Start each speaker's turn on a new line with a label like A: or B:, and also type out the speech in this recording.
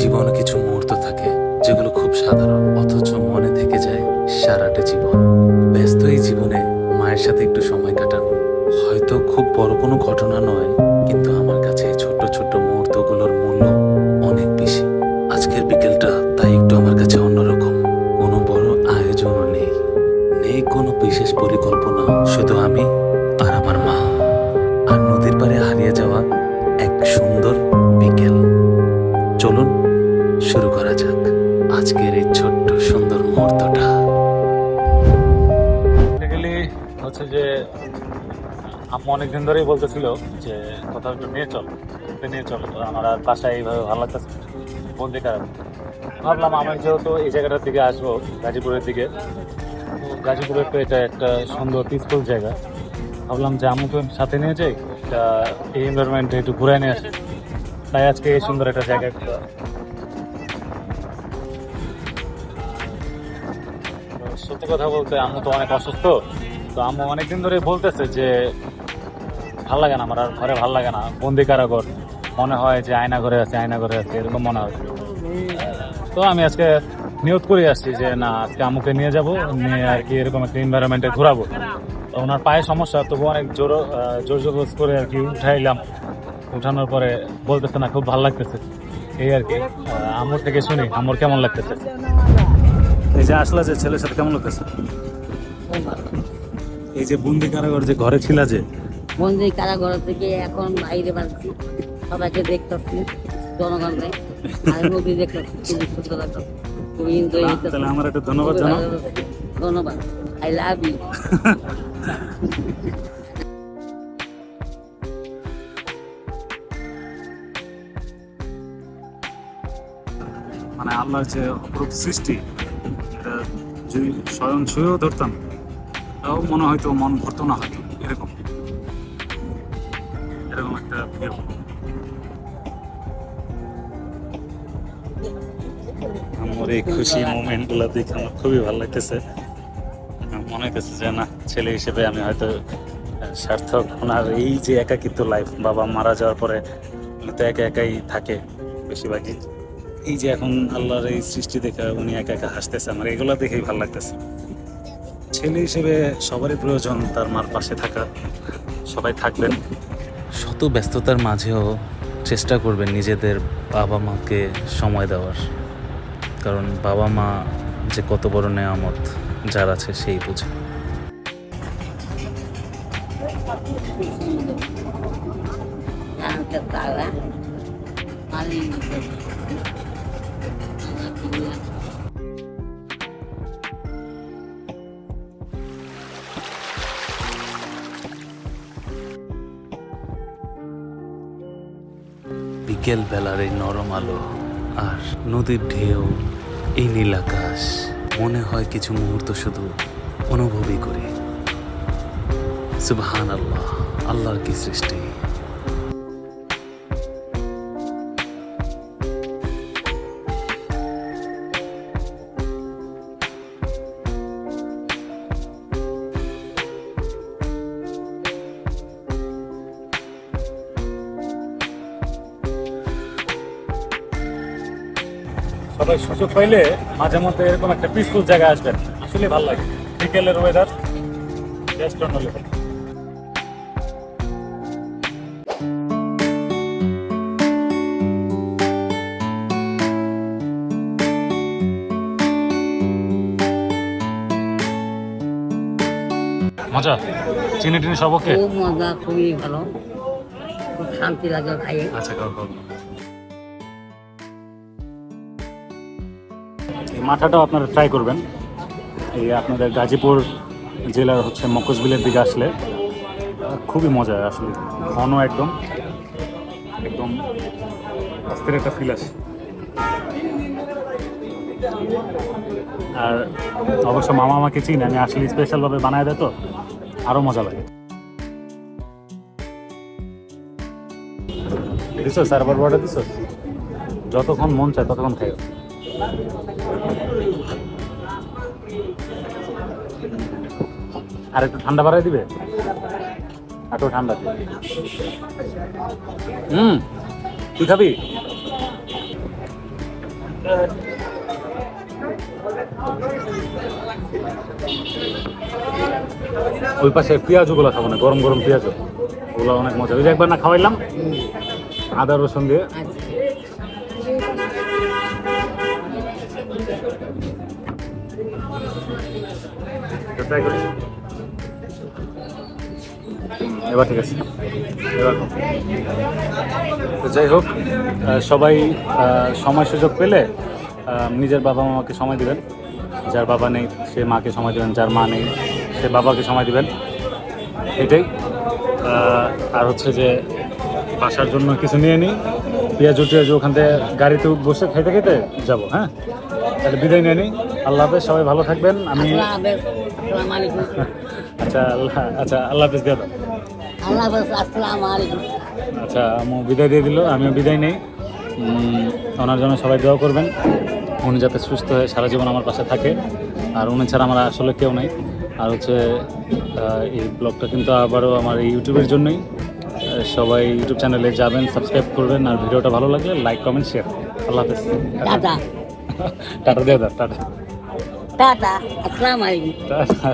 A: জীবনে কিছু মুহূর্ত থাকে যেগুলো খুব সাধারণ, অথচ মনে থেকে যায় সারাটা জীবন। ব্যস্ত এই জীবনে মায়ের সাথে একটু সময় কাটানো হয়তো খুব বড় কোনো ঘটনা নয়, কিন্তু আমার কাছে এই ছোট্ট ছোট্ট মুহূর্তগুলোর মূল্য অনেক বেশি। আজকের বিকেলটা তাই একটু আমার কাছে অন্যরকম। কোনো বড় আয়োজনও নেই, নেই কোনো বিশেষ পরিকল্পনা, শুধু আমি আর আমার মা আর নদীর পাড়ে হারিয়ে যাওয়া এক সুন্দর বিকেল। চলুন শুরু করা যাক আজকের এই ছোট্ট সুন্দর মুহূর্তটা।
B: বেসিক্যালি হচ্ছে যে আম্মু অনেকদিন ধরেই বলতেছিল যে কোথাও একটু নিয়ে চল, ঘুরতে নিয়ে চল। তো আমার আর বাসায় এইভাবে ভালো লাগতেছে বন্দি কারণ ভাবলাম আমি যেহেতু এই জায়গাটার দিকে আসবো, গাজীপুরের দিকে, তো গাজীপুরের তো এটা একটা সুন্দর পিসফুল জায়গা। ভাবলাম যে আম্মুকে সাথে নিয়ে যাই, এই এনভায়রনমেন্টে একটু ঘুরে নিয়ে আসি। তাই আজকে এই সুন্দর একটা জায়গা। সত্যি কথা বলতে আম্মু তো অনেক অসুস্থ, তো আম্মু অনেকদিন ধরে বলতেছে যে ভাল লাগে না, আমার আর ঘরে ভাল লাগে না, বন্দি কারাগার মনে হয় যে আয়না ঘরে আছে, আয়না ঘরে আছে, এরকম মনে হয়। তো আমি আজকে নিয়ত করে আসছি যে না, আজকে আম্মুকে নিয়ে যাব, নিয়ে আর কি এরকম একটা এনভায়রনমেন্টে ঘোরাবো। তো ওনার পায়ে সমস্যা, তবু অনেক জোর জবরদস্ত করে আর কি উঠাইলাম। উঠানোর পরে বলতেছে না খুব ভালো লাগতেছে, এই আর কি। আম্মুর থেকে শুনি আম্মুর কেমন লাগতেছে। এই যে আসলা যে ছেলের সাথে কেমন লাগতেছে? এই যে বন্দি কারাগার যে ঘরে ছিল, যে
C: বন্দি কারাগার থেকে এখন বাইরে বাড়ছি, সবাইকে দেখতেছি, জনগণকে আর নদী দেখতেছি, খুবই সুন্দর লাগতেছে, খুবই এনজয় হইতেছে।
B: তাহলে আমার একটা ধন্যবাদ জানাও।
C: ধন্যবাদ, আই লাভ ইউ।
B: মানে আল্লাহর যে অপরূপ সৃষ্টি, এটা যদি স্বয়ং ছুঁয়েও ধরতাম তাও মনে হয়তো মন ভরতো না, হয়তো এরকম এরকম একটা ফিল। আমার এই খুশি মোমেন্টগুলো দেখে আমার খুবই ভালো লাগতেছে। মনে হইতেছে যে না, ছেলে হিসেবে আমি হয়তো সার্থক। ওনার এই যে একাকিত্ব লাইফ, বাবা মারা যাওয়ার পরে তো একা একাই থাকে বেশিরভাগই। এই যে এখন আল্লাহর এই সৃষ্টি দেখে উনি একা একা হাসতেছে, আমার এগুলো দেখেই ভালো লাগতেছে। ছেলে হিসেবে সবারই প্রয়োজন তার মার পাশে থাকা, সবাই থাকবেন।
A: শত ব্যস্ততার মাঝেও চেষ্টা করবেন নিজেদের বাবা মাকে সময় দেওয়ার, কারণ বাবা মা যে কত বড় নেয়ামত, যার আছে সেই বুঝে।
C: তারা
A: বিকেল বেলার এই নরম আলো আর নদীর ঢেউ, এই নীল আকাশ, মনে হয় কিছু মুহূর্ত শুধু অনুভবই করি। সুবহান আল্লাহ, আল্লাহর কি সৃষ্টি।
B: সবাই সুযোগ পাইলে মাঝে মধ্যে এরকম একটা পিসফুল জায়গায় আসবেন, আসলে ভালো লাগে। বিকেলের ওয়েদার জাস্ট অন্য লেভেল। মজা, চিনি টিনি সব ওকে?
C: খুব মজা, খুবই ভালো, খুব শান্তি লাগে খাইয়ে।
B: আচ্ছা, এই মাথাটাও আপনারা ট্রাই করবেন। এই আপনাদের গাজীপুর জেলার হচ্ছে মকজবিলের দিকে আসলে খুবই মজা, আসলে ঘন একদম একদম অস্থির একটা ফিল আসে। আর অবশ্য মামা আমাকে চিনি, আমি আসলে স্পেশালভাবে বানায় দেয়, তো আরও মজা লাগে। দিস সার্ভার অর্ডার দিস, যতক্ষণ মন চায় ততক্ষণ খাই। আর একটু ঠান্ডা বাড়াই দিবে, একটু ঠান্ডা দিবে। তুই খাবি? ওই পাশে পেঁয়াজগুলো খাবো না, গরম গরম পেঁয়াজ, ওগুলো অনেক মজা। ওই যে একবার না খাওয়াইলাম আদা রসুন দিয়ে।
C: আচ্ছা
B: ট্রাই করি। এবার ঠিক আছে, এবার তো যাই হোক, সবাই সময় সুযোগ পেলে নিজের বাবা মাকে সময় দিবেন। যার বাবা নেই সে মাকে সময় দিবেন, যার মা নেই সে বাবাকে সময় দিবেন, এটাই। আর হচ্ছে যে বাসার জন্য কিছু নিয়ে নিই, পেঁয়াজ টিয়াজ ওখান থেকে গাড়িতে বসে খাইতে খাইতে যাবো। হ্যাঁ, তাহলে বিদায় নিয়ে নিই। আল্লাহ হাফেজ, সবাই ভালো থাকবেন। আমি
C: আল্লাহ হাফেজ, আসসালামু আলাইকুম।
B: আচ্ছা আল্লাহ হাফেজ দিয়ে দাও।
C: আল্লাহ হাফেজ, আসসালামু আলাইকুম।
B: আচ্ছা আম্মু বিদায় দিয়ে দিল, আমিও বিদায় নেই। ওনার জন্য সবাই দোয়া করবেন, উনি যাতে সুস্থ হয়ে সারা জীবন আমার পাশে থাকে। আর উনি ছাড়া আমার আসলে কেউ নেই। আর হচ্ছে এই ব্লগটা কিন্তু আবারও আমার এই ইউটিউবের জন্যই। সবাই ইউটিউব চ্যানেলে যাবেন, সাবস্ক্রাইব করবেন, আর ভিডিওটা ভালো লাগলে লাইক কমেন্ট শেয়ার। আল্লাহ হাফেজ।
C: টাটা
B: টাটা দিয়ে দাও, টাটা
C: টাটা, আসসালামু আলাইকুম।
B: টাটা।